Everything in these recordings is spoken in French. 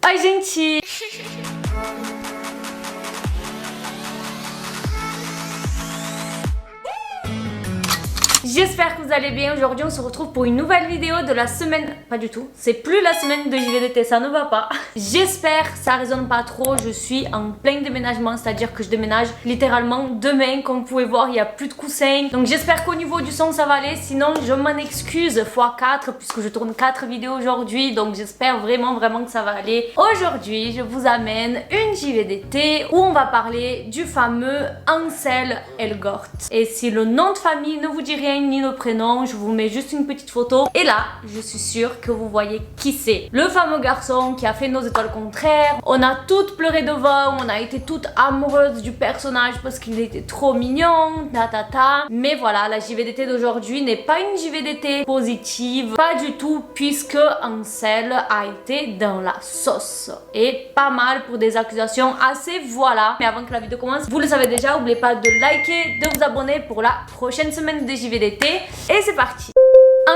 Oi, gente! J'espère que vous allez bien. Aujourd'hui on se retrouve pour une nouvelle vidéo de la semaine. Pas du tout, c'est plus la semaine de JVDT, ça ne va pas. J'espère que ça résonne pas trop. Je suis en plein déménagement, c'est-à-dire que je déménage littéralement demain. Comme vous pouvez voir, il n'y a plus de coussins. Donc j'espère qu'au niveau du son ça va aller. Sinon je m'en excuse x4 puisque je tourne 4 vidéos aujourd'hui. Donc j'espère vraiment que ça va aller. Aujourd'hui je vous amène une JVDT où on va parler du fameux Ansel Elgort. Et si le nom de famille ne vous dit rien ni le prénom, je vous mets juste une petite photo et là je suis sûre que vous voyez qui c'est. Le fameux garçon qui a fait Nos étoiles contraires. On a toutes pleuré devant, on a été toutes amoureuses du personnage parce qu'il était trop mignon, mais voilà, la JVDT d'aujourd'hui n'est pas une JVDT positive, pas du tout, puisque Ansel a été dans la sauce et pas mal pour des accusations assez voilà. Mais avant que la vidéo commence, vous le savez déjà, n'oubliez pas de liker, de vous abonner pour la prochaine semaine de JVDT. Et c'est parti.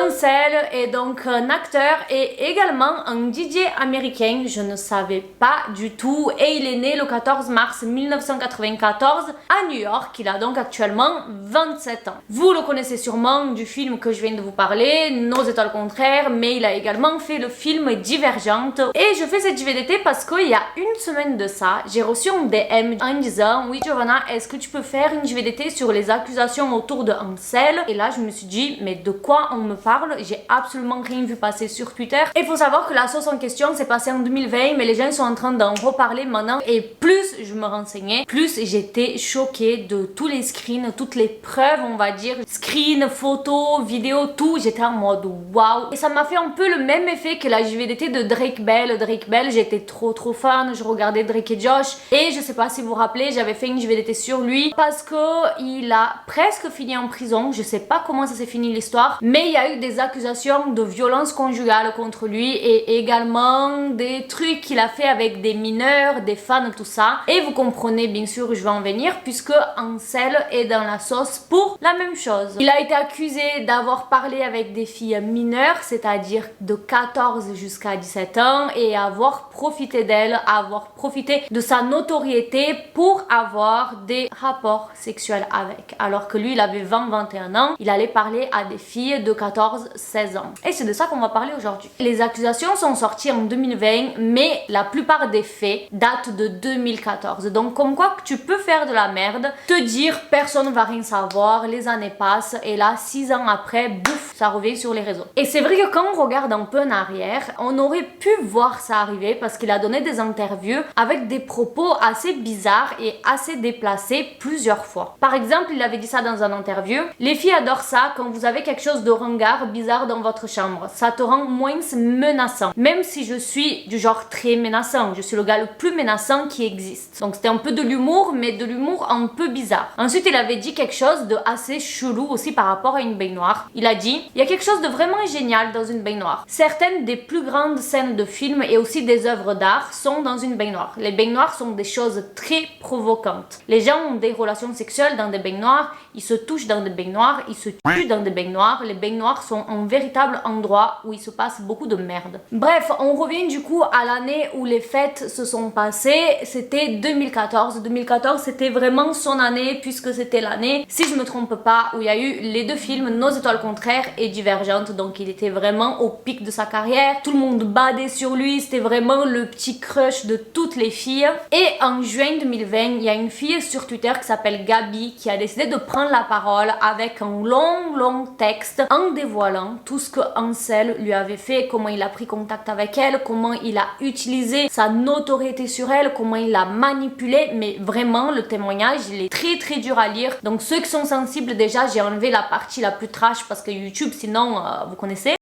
Ansel est donc un acteur et également un DJ américain, je ne savais pas du tout, et il est né le 14 mars 1994 à New York. Il a donc actuellement 27 ans. Vous le connaissez sûrement du film que je viens de vous parler, Nos étoiles contraires, mais il a également fait le film Divergente. Et je fais cette JVDT parce qu'il y a une semaine de ça, j'ai reçu un DM en me disant: oui Giovanna, est-ce que tu peux faire une JVDT sur les accusations autour de Ansel? Et là je me suis dit, mais de quoi on me parle? J'ai absolument rien vu passer sur Twitter. Il faut savoir que la sauce en question s'est passée en 2020, mais les gens sont en train d'en reparler maintenant. Et plus je me renseignais, plus j'étais choquée de tous les screens, toutes les preuves, on va dire, screens, photos, vidéos, tout. J'étais en mode waouh. Et ça m'a fait un peu le même effet que la JVDT de Drake Bell. Drake Bell, j'étais trop fan. Je regardais Drake et Josh. Et je sais pas si vous vous rappelez, j'avais fait une JVDT sur lui parce que il a presque fini en prison. Je sais pas comment ça s'est fini l'histoire, mais il y a eu des accusations de violence conjugale contre lui et également des trucs qu'il a fait avec des mineurs, des fans, tout ça. Et vous comprenez bien sûr où je vais en venir puisque Ansel est dans la sauce pour la même chose. Il a été accusé d'avoir parlé avec des filles mineures, c'est-à-dire de 14 jusqu'à 17 ans, et avoir profité d'elle, avoir profité de sa notoriété pour avoir des rapports sexuels avec. Alors que lui il avait 20-21 ans, il allait parler à des filles de 14-16 ans. Et c'est de ça qu'on va parler aujourd'hui. Les accusations sont sorties en 2020, mais la plupart des faits datent de 2014. Donc comme quoi que tu peux faire de la merde, te dire personne ne va rien savoir, les années passent et là 6 ans après, bouf, ça revient sur les réseaux. Et c'est vrai que quand on regarde un peu en arrière, on aurait pu voir ça arriver parce qu'il a donné des interviews avec des propos assez bizarres et assez déplacés plusieurs fois. Par exemple, il avait dit ça dans un interview: les filles adorent ça quand vous avez quelque chose de ringard, bizarre dans votre chambre. Ça te rend moins menaçant. Même si je suis du genre très menaçant. Je suis le gars le plus menaçant qui existe. Donc c'était un peu de l'humour, mais de l'humour un peu bizarre. Ensuite, il avait dit quelque chose de assez chelou aussi par rapport à une baignoire. Il a dit: il y a quelque chose de vraiment génial dans une baignoire. Certaines des plus grandes scènes de films et aussi des œuvres d'art sont dans une baignoire. Les baignoires sont des choses très provocantes. Les gens ont des relations sexuelles dans des baignoires, ils se touchent dans des baignoires, ils se tuent dans des baignoires. Les baignoires sont un véritable endroit où il se passe beaucoup de merde. Bref, on revient du coup à l'année où les fêtes se sont passées. C'était 2014. 2014, c'était vraiment son année puisque c'était l'année, si je me trompe pas, où il y a eu les deux films Nos étoiles contraires et Divergente. Donc il était vraiment au pic de sa carrière. Tout le monde badait sur lui. C'était vraiment le petit crush de toutes les filles. Et en juin 2020, il y a une fille sur Twitter qui s'appelle Gabi qui a décidé de prendre la parole avec un long texte en dévoilant tout ce que Ansel lui avait fait, comment il a pris contact avec elle, comment il a utilisé sa notoriété sur elle, comment il l'a manipulée. Mais vraiment le témoignage il est très dur à lire. Donc ceux qui sont sensibles, déjà j'ai enlevé la partie la plus trash parce que YouTube sinon vous connaissez.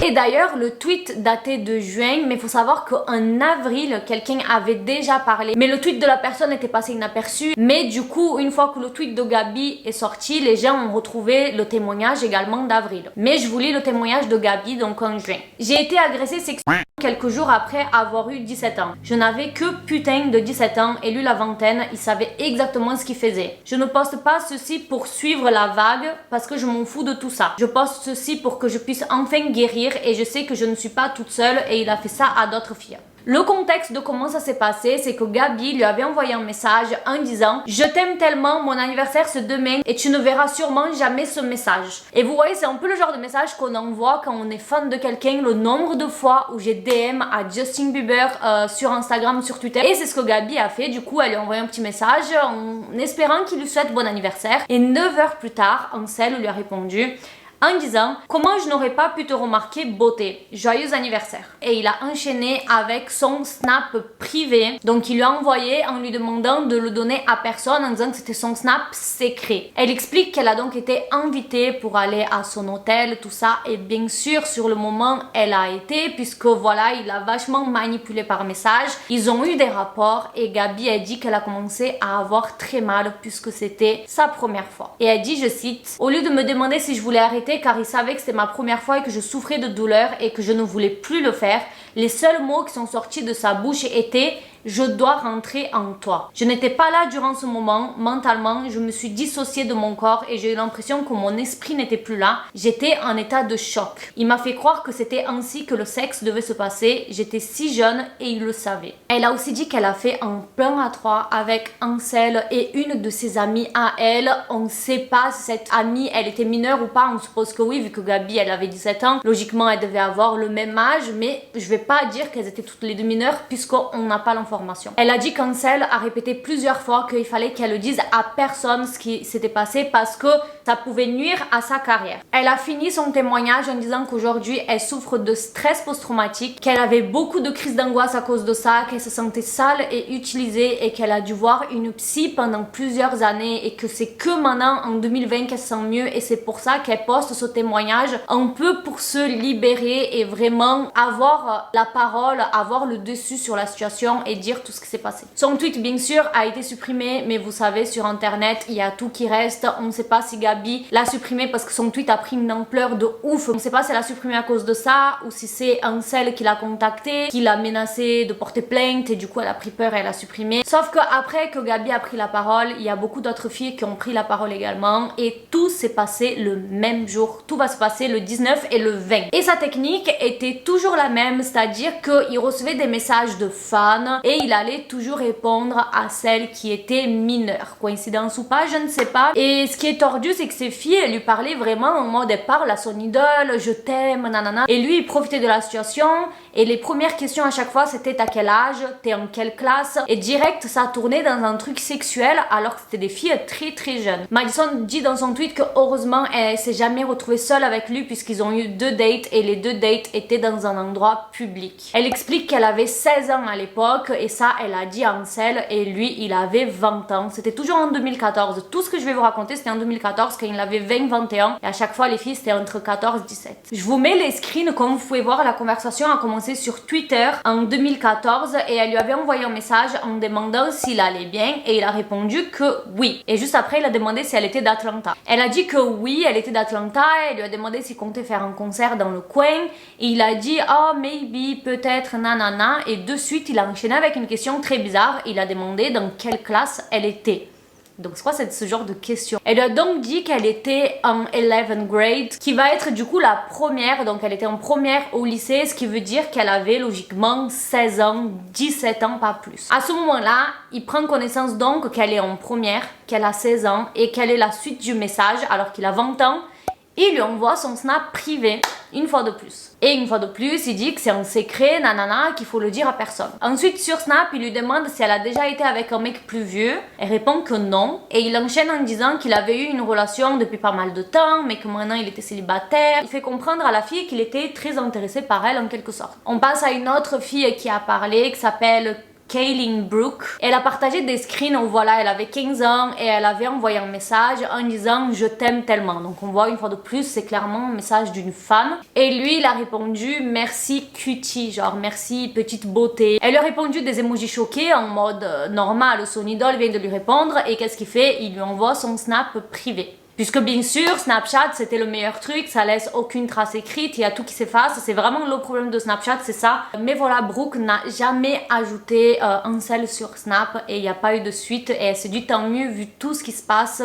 Et d'ailleurs, le tweet datait de juin, mais il faut savoir qu'en avril, quelqu'un avait déjà parlé. Mais le tweet de la personne était passé inaperçu. Mais du coup, une fois que le tweet de Gabi est sorti, les gens ont retrouvé le témoignage également d'avril. Mais je vous lis le témoignage de Gabi, donc en juin. J'ai été agressée sexuellement quelques jours après avoir eu 17 ans. Je n'avais que putain de 17 ans et lui la vingtaine, il savait exactement ce qu'il faisait. Je ne poste pas ceci pour suivre la vague parce que je m'en fous de tout ça. Je poste ceci pour que je puisse enfin guérir dire et je sais que je ne suis pas toute seule et il a fait ça à d'autres filles. Le contexte de comment ça s'est passé, c'est que Gabi lui avait envoyé un message en disant « Je t'aime tellement, mon anniversaire c'est demain et tu ne verras sûrement jamais ce message. » Et vous voyez, c'est un peu le genre de message qu'on envoie quand on est fan de quelqu'un, le nombre de fois où j'ai DM à Justin Bieber sur Instagram, sur Twitter. Et c'est ce que Gabi a fait, du coup elle lui a envoyé un petit message en espérant qu'il lui souhaite bon anniversaire. Et 9 heures plus tard, Ansel lui a répondu en disant « Comment je n'aurais pas pu te remarquer beauté, joyeux anniversaire ». Et il a enchaîné avec son snap privé, donc il lui a envoyé en lui demandant de le donner à personne en disant que c'était son snap secret. Elle explique qu'elle a donc été invitée pour aller à son hôtel, tout ça, et bien sûr sur le moment elle a été, puisque voilà, il a vachement manipulé par message. Ils ont eu des rapports et Gabi a dit qu'elle a commencé à avoir très mal puisque c'était sa première fois. Et elle dit, je cite, « Au lieu de me demander si je voulais arrêter car il savait que c'était ma première fois et que je souffrais de douleur et que je ne voulais plus le faire, les seuls mots qui sont sortis de sa bouche étaient « Je dois rentrer en toi ». Je n'étais pas là durant ce moment, mentalement, je me suis dissociée de mon corps et j'ai eu l'impression que mon esprit n'était plus là. J'étais en état de choc. Il m'a fait croire que c'était ainsi que le sexe devait se passer. J'étais si jeune et il le savait. Elle a aussi dit qu'elle a fait un plan à 3 avec Ansel et une de ses amies à elle. On ne sait pas si cette amie, elle était mineure ou pas. On suppose que oui, vu que Gabi, elle avait 17 ans. Logiquement, elle devait avoir le même âge, mais je vais pas dire qu'elles étaient toutes les deux mineures puisqu'on n'a pas l'information. Elle a dit qu'Ansel a répété plusieurs fois qu'il fallait qu'elle le dise à personne ce qui s'était passé parce que ça pouvait nuire à sa carrière. Elle a fini son témoignage en disant qu'aujourd'hui elle souffre de stress post-traumatique, qu'elle avait beaucoup de crises d'angoisse à cause de ça, qu'elle se sentait sale et utilisée et qu'elle a dû voir une psy pendant plusieurs années et que c'est que maintenant en 2020 qu'elle se sent mieux et c'est pour ça qu'elle poste ce témoignage un peu pour se libérer et vraiment avoir la parole, avoir le dessus sur la situation et dire tout ce qui s'est passé. Son tweet bien sûr a été supprimé, mais vous savez sur internet il y a tout qui reste. On ne sait pas si Gabi l'a supprimé parce que son tweet a pris une ampleur de ouf. On ne sait pas si elle l'a supprimé à cause de ça ou si c'est Ansel qui l'a contacté, qui l'a menacé de porter plainte et du coup elle a pris peur et elle a supprimé. Sauf que après que Gabi a pris la parole, il y a beaucoup d'autres filles qui ont pris la parole également et tout s'est passé le même jour. Tout va se passer le 19 et le 20. Et sa technique était toujours la même, c'est-à-dire qu'il recevait des messages de fans et il allait toujours répondre à celles qui étaient mineures. Coïncidence ou pas, je ne sais pas. Et ce qui est tordu, c'est que ces filles, elles lui parlaient vraiment en mode, elle parle à son idole, je t'aime, nanana. Et lui, il profitait de la situation et les premières questions à chaque fois, c'était t'as quel âge, t'es en quelle classe. Et direct, ça tournait dans un truc sexuel alors que c'était des filles très très jeunes. Madison dit dans son tweet que heureusement, elle s'est jamais retrouvée seule avec lui puisqu'ils ont eu 2 dates et les 2 dates étaient dans un endroit public. Elle explique qu'elle avait 16 ans à l'époque et ça, elle a dit à Ansel et lui, il avait 20 ans. C'était toujours en 2014. Tout ce que je vais vous raconter, c'était en 2014 quand il avait 20-21 et à chaque fois, les filles, c'était entre 14 et 17. Je vous mets les screens, comme vous pouvez voir, la conversation a commencé sur Twitter en 2014 et elle lui avait envoyé un message en demandant s'il allait bien et il a répondu que oui. Et juste après, il a demandé si elle était d'Atlanta. Elle a dit que oui, elle était d'Atlanta et il lui a demandé s'il comptait faire un concert dans le coin et il a dit oh maybe, peut-être, nanana et de suite, il a enchaîné avec une question très bizarre. Il a demandé dans quelle classe elle était. Donc c'est quoi ce genre de question? Elle a donc dit qu'elle était en 11th grade, qui va être du coup la première, donc elle était en première au lycée, ce qui veut dire qu'elle avait logiquement 16 ans, 17 ans, pas plus. À ce moment-là, il prend connaissance donc qu'elle est en première, qu'elle a 16 ans et quelle est la suite du message alors qu'il a 20 ans. Il lui envoie son snap privé une fois de plus. Et une fois de plus, il dit que c'est un secret, nanana, qu'il faut le dire à personne. Ensuite, sur Snap, il lui demande si elle a déjà été avec un mec plus vieux. Elle répond que non. Et il enchaîne en disant qu'il avait eu une relation depuis pas mal de temps, mais que maintenant il était célibataire. Il fait comprendre à la fille qu'il était très intéressé par elle en quelque sorte. On passe à une autre fille qui a parlé, qui s'appelle Kaylin Brooke. Elle a partagé des screens où voilà, elle avait 15 ans et elle avait envoyé un message en disant je t'aime tellement. Donc on voit une fois de plus, c'est clairement un message d'une fan. Et lui, il a répondu merci cutie, genre merci petite beauté. Elle lui a répondu des emojis choqués en mode normal, son idole vient de lui répondre et qu'est-ce qu'il fait? Il lui envoie son snap privé. Puisque bien sûr, Snapchat, c'était le meilleur truc, ça laisse aucune trace écrite, il y a tout qui s'efface, c'est vraiment le problème de Snapchat, c'est ça. Mais voilà, Brooke n'a jamais ajouté Ansel sur Snap et il n'y a pas eu de suite et elle s'est dit tant mieux vu tout ce qui se passe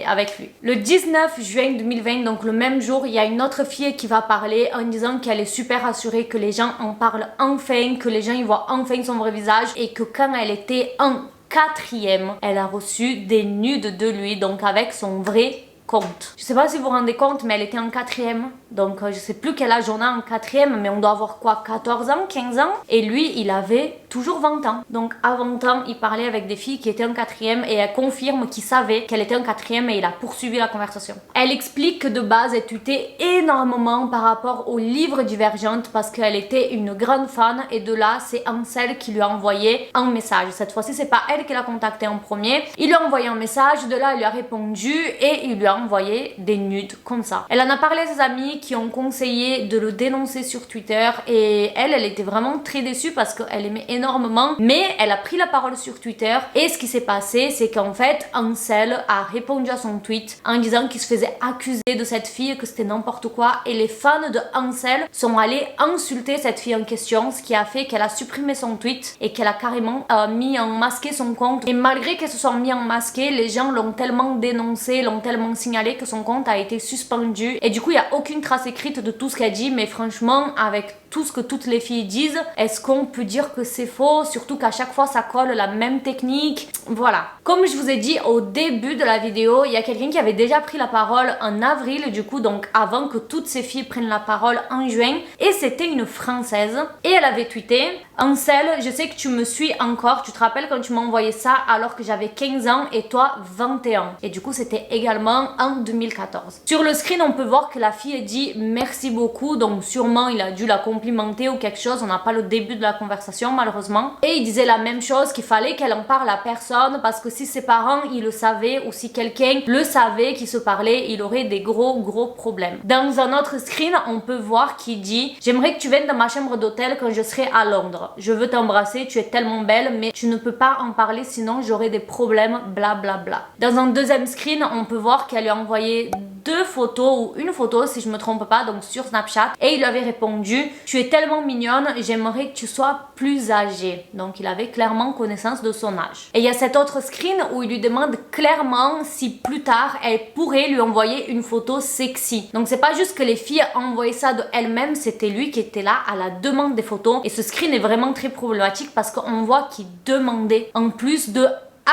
avec lui. Le 19 juin 2020, donc le même jour, il y a une autre fille qui va parler en disant qu'elle est super assurée que les gens en parlent enfin, que les gens y voient enfin son vrai visage et que quand elle était en quatrième, elle a reçu des nudes de lui, donc avec son vrai compte. Je sais pas si vous vous rendez compte, mais elle était en quatrième. Donc je sais plus quel âge on a en quatrième, mais on doit avoir quoi, 14 ans, 15 ans? Et lui, il avait toujours 20 ans. Donc à 20 ans, il parlait avec des filles qui étaient en quatrième et elle confirme qu'il savait qu'elle était en quatrième et il a poursuivi la conversation. Elle explique que de base, elle tutait énormément par rapport au livre Divergente parce qu'elle était une grande fan et de là, c'est Ansel qui lui a envoyé un message. Cette fois-ci, c'est pas elle qui l'a contacté en premier. Il lui a envoyé un message, de là, elle lui a répondu et il lui a envoyé des nudes comme ça. Elle en a parlé à ses amis qui ont conseillé de le dénoncer sur Twitter et elle était vraiment très déçue parce qu'elle aimait énormément, mais elle a pris la parole sur Twitter et ce qui s'est passé, c'est qu'en fait, Ansel a répondu à son tweet en disant qu'il se faisait accuser de cette fille, que c'était n'importe quoi et les fans de Ansel sont allés insulter cette fille en question, ce qui a fait qu'elle a supprimé son tweet et qu'elle a carrément mis en masqué son compte. Et malgré qu'elle se soit mis en masqué, les gens l'ont tellement dénoncé, l'ont tellement signalé que son compte a été suspendu et du coup il n'y a aucune trace écrite de tout ce qu'elle dit, mais franchement avec tout ce que toutes les filles disent, est-ce qu'on peut dire que c'est faux? Surtout qu'à chaque fois ça colle la même technique. Voilà. Comme je vous ai dit au début de la vidéo, il y a quelqu'un qui avait déjà pris la parole en avril, du coup donc avant que toutes ces filles prennent la parole en juin, et c'était une Française et elle avait tweeté: Ansel, je sais que tu me suis encore, tu te rappelles quand tu m'as envoyé ça alors que j'avais 15 ans et toi 21. Et du coup c'était également en 2014. Sur le screen on peut voir que la fille dit merci beaucoup, donc sûrement il a dû la complimenter ou quelque chose, on n'a pas le début de la conversation malheureusement. Et il disait la même chose, qu'il fallait qu'elle en parle à personne parce que si ses parents ils le savaient ou si quelqu'un le savait qui se parlait, il aurait des gros problèmes. Dans un autre screen on peut voir qu'il dit: j'aimerais que tu viennes dans ma chambre d'hôtel quand je serai à Londres. Je veux t'embrasser, tu es tellement belle, mais tu ne peux pas en parler sinon j'aurai des problèmes, blablabla. Dans un deuxième screen, on peut voir qu'elle lui a envoyé deux photos ou une photo si je me trompe pas, donc sur Snapchat, et il lui avait répondu: tu es tellement mignonne, j'aimerais que tu sois plus âgée. Donc il avait clairement connaissance de son âge. Et il y a cet autre screen où il lui demande clairement si plus tard elle pourrait lui envoyer une photo sexy. Donc c'est pas juste que les filles envoyaient ça de elles-mêmes, c'était lui qui était là à la demande des photos. Et ce screen est vraiment très problématique parce qu'on voit qu'il demandait en plus de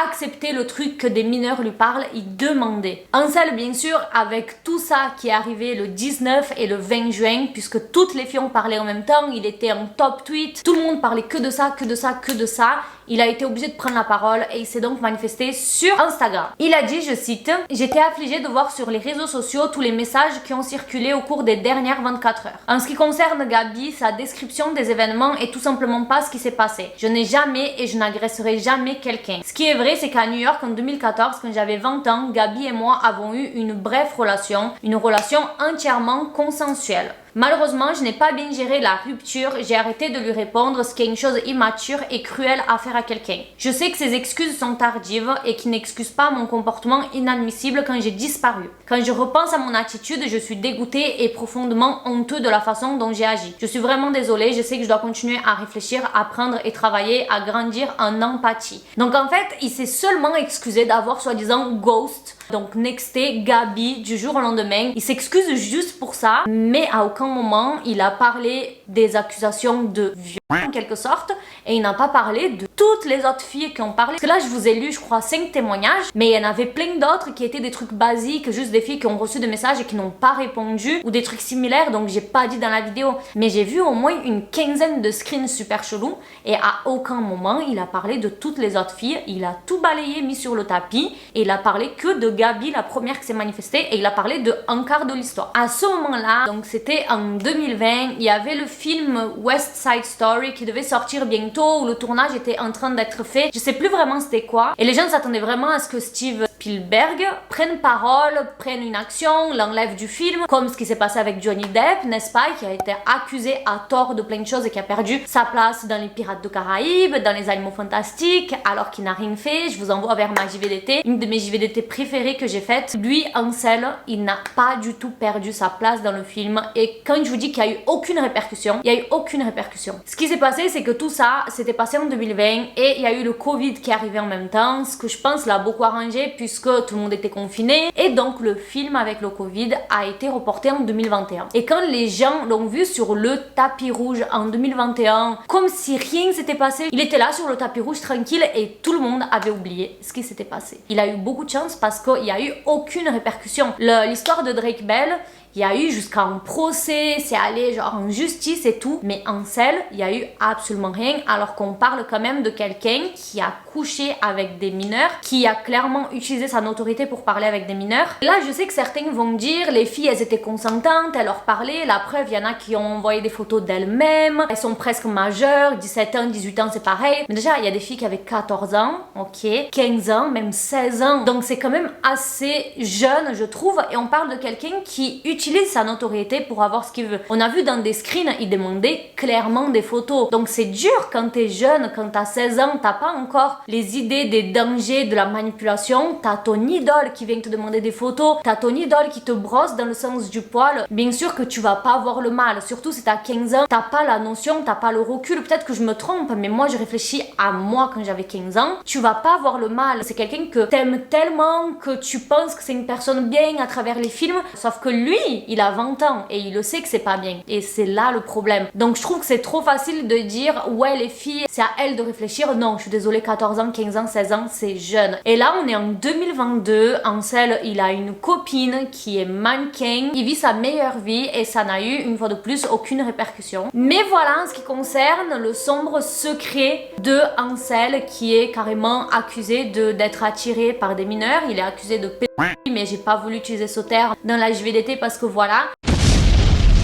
accepter le truc que des mineurs lui parlent, il demandait. Ansel, bien sûr, avec tout ça qui est arrivé le 19 et le 20 juin, puisque toutes les filles ont parlé en même temps, il était en top tweet, tout le monde parlait que de ça, que de ça, que de ça. Il a été obligé de prendre la parole et il s'est donc manifesté sur Instagram. Il a dit, je cite: j'étais affligé de voir sur les réseaux sociaux tous les messages qui ont circulé au cours des dernières 24 heures. En ce qui concerne Gabi, sa description des événements est tout simplement pas ce qui s'est passé. Je n'ai jamais et je n'agresserai jamais quelqu'un. Ce qui est vrai, c'est qu'à New York en 2014, quand j'avais 20 ans, Gabi et moi avons eu une brève relation, une relation entièrement consensuelle. Malheureusement, je n'ai pas bien géré la rupture, j'ai arrêté de lui répondre, ce qui est une chose immature et cruelle à faire à quelqu'un. Je sais que ses excuses sont tardives et qu'il n'excuse pas mon comportement inadmissible quand j'ai disparu. Quand je repense à mon attitude, je suis dégoûtée et profondément honteux de la façon dont j'ai agi. Je suis vraiment désolée, je sais que je dois continuer à réfléchir, apprendre et travailler, à grandir en empathie. Donc en fait, il s'est seulement excusé d'avoir soi-disant ghost, donc nexté Gabi du jour au lendemain. Il s'excuse juste pour ça, mais à aucun moment il a parlé des accusations de viol en quelque sorte, et il n'a pas parlé de toutes les autres filles qui ont parlé. Parce que là je vous ai lu je crois 5 témoignages, mais il y en avait plein d'autres qui étaient des trucs basiques, juste des filles qui ont reçu des messages et qui n'ont pas répondu, ou des trucs similaires, donc j'ai pas dit dans la vidéo, mais j'ai vu au moins une quinzaine de screens super chelous, et à aucun moment il a parlé de toutes les autres filles. Il a tout balayé, mis sur le tapis, et il a parlé que de Gabi, la première qui s'est manifestée, et il a parlé de un quart de l'histoire. À ce moment-là, donc c'était en 2020, il y avait le film West Side Story qui devait sortir bientôt, où le tournage était en train d'être fait. Je sais plus vraiment c'était quoi. Et les gens s'attendaient vraiment à ce que Steve Spielberg prenne parole, prenne une action, l'enlève du film, comme ce qui s'est passé avec Johnny Depp, n'est-ce pas, qui a été accusé à tort de plein de choses et qui a perdu sa place dans les Pirates de Caraïbes, dans les Animaux Fantastiques, alors qu'il n'a rien fait. Je vous envoie vers ma JV d'été, une de mes JV d'été préférées que j'ai faite. Lui, Ansel, il n'a pas du tout perdu sa place dans le film, et quand je vous dis qu'il n'y a eu aucune répercussion, il n'y a eu aucune répercussion. Ce qui s'est passé, c'est que tout ça s'était passé en 2020 et il y a eu le Covid qui est arrivé en même temps, ce que je pense l'a beaucoup arrangé puisque tout le monde était confiné, et donc le film avec le Covid a été reporté en 2021. Et quand les gens l'ont vu sur le tapis rouge en 2021, comme si rien s'était passé, il était là sur le tapis rouge tranquille et tout le monde avait oublié ce qui s'était passé. Il a eu beaucoup de chance parce qu'il n'y a eu aucune répercussion. L'histoire de Drake Bell, il y a eu jusqu'à un procès, c'est allé genre en justice et tout, mais Ansel, il y a eu absolument rien, alors qu'on parle quand même de quelqu'un qui a couché avec des mineurs, qui a clairement utilisé sa notoriété pour parler avec des mineurs. Là, je sais que certains vont dire, les filles, elles étaient consentantes, elles leur parlaient, la preuve, il y en a qui ont envoyé des photos d'elles-mêmes, elles sont presque majeures, 17 ans, 18 ans, c'est pareil. Mais déjà, il y a des filles qui avaient 14 ans, ok, 15 ans, même 16 ans, donc c'est quand même assez jeune, je trouve, et on parle de quelqu'un qui utilise sa notoriété pour avoir ce qu'il veut. On a vu dans des screens, il demandait clairement des photos. Donc c'est dur quand t'es jeune, quand t'as 16 ans, t'as pas encore les idées des dangers de la manipulation, t'as ton idole qui vient te demander des photos, t'as ton idole qui te brosse dans le sens du poil. Bien sûr que tu vas pas voir le mal, surtout si t'as 15 ans, t'as pas la notion, t'as pas le recul. Peut-être que je me trompe, mais moi je réfléchis à moi quand j'avais 15 ans. Tu vas pas voir le mal. C'est quelqu'un que t'aimes tellement que tu penses que c'est une personne bien à travers les films, sauf que lui, il a 20 ans et il le sait que c'est pas bien. Et c'est là le problème. Donc je trouve que c'est trop facile de dire ouais, les filles, c'est à elles de réfléchir. Non, je suis désolée, 14 ans, 15 ans, 16 ans, c'est jeune. Et là, on est en 2022. Ansel, il a une copine qui est mannequin. Il vit sa meilleure vie et ça n'a eu, une fois de plus, aucune répercussion. Mais voilà, en ce qui concerne le sombre secret de Ansel, qui est carrément accusé d'être attiré par des mineurs. Il est accusé de mais j'ai pas voulu utiliser ce terme dans la JVDT parce que voilà.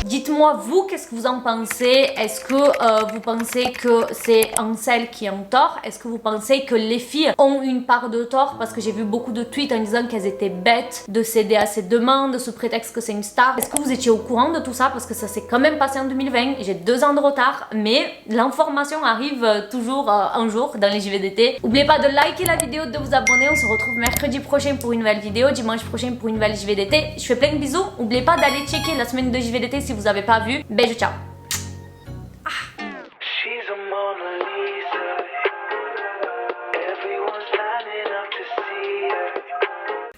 Dites-moi vous, qu'est-ce que vous en pensez? Est-ce que vous pensez que c'est Ansel qui est en tort? Est-ce que vous pensez que les filles ont une part de tort? Parce que j'ai vu beaucoup de tweets en disant qu'elles étaient bêtes de céder à ces demandes sous prétexte que c'est une star. Est-ce que vous étiez au courant de tout ça? Parce que ça s'est quand même passé en 2020. J'ai 2 ans de retard, mais l'information arrive toujours un jour dans les JVDT. N'oubliez pas de liker la vidéo, de vous abonner. On se retrouve mercredi prochain pour une nouvelle vidéo, dimanche prochain pour une nouvelle JVDT. Je fais plein de bisous. N'oubliez pas d'aller checker la semaine de JVDT si vous n'avez pas vu. Bisous, ciao!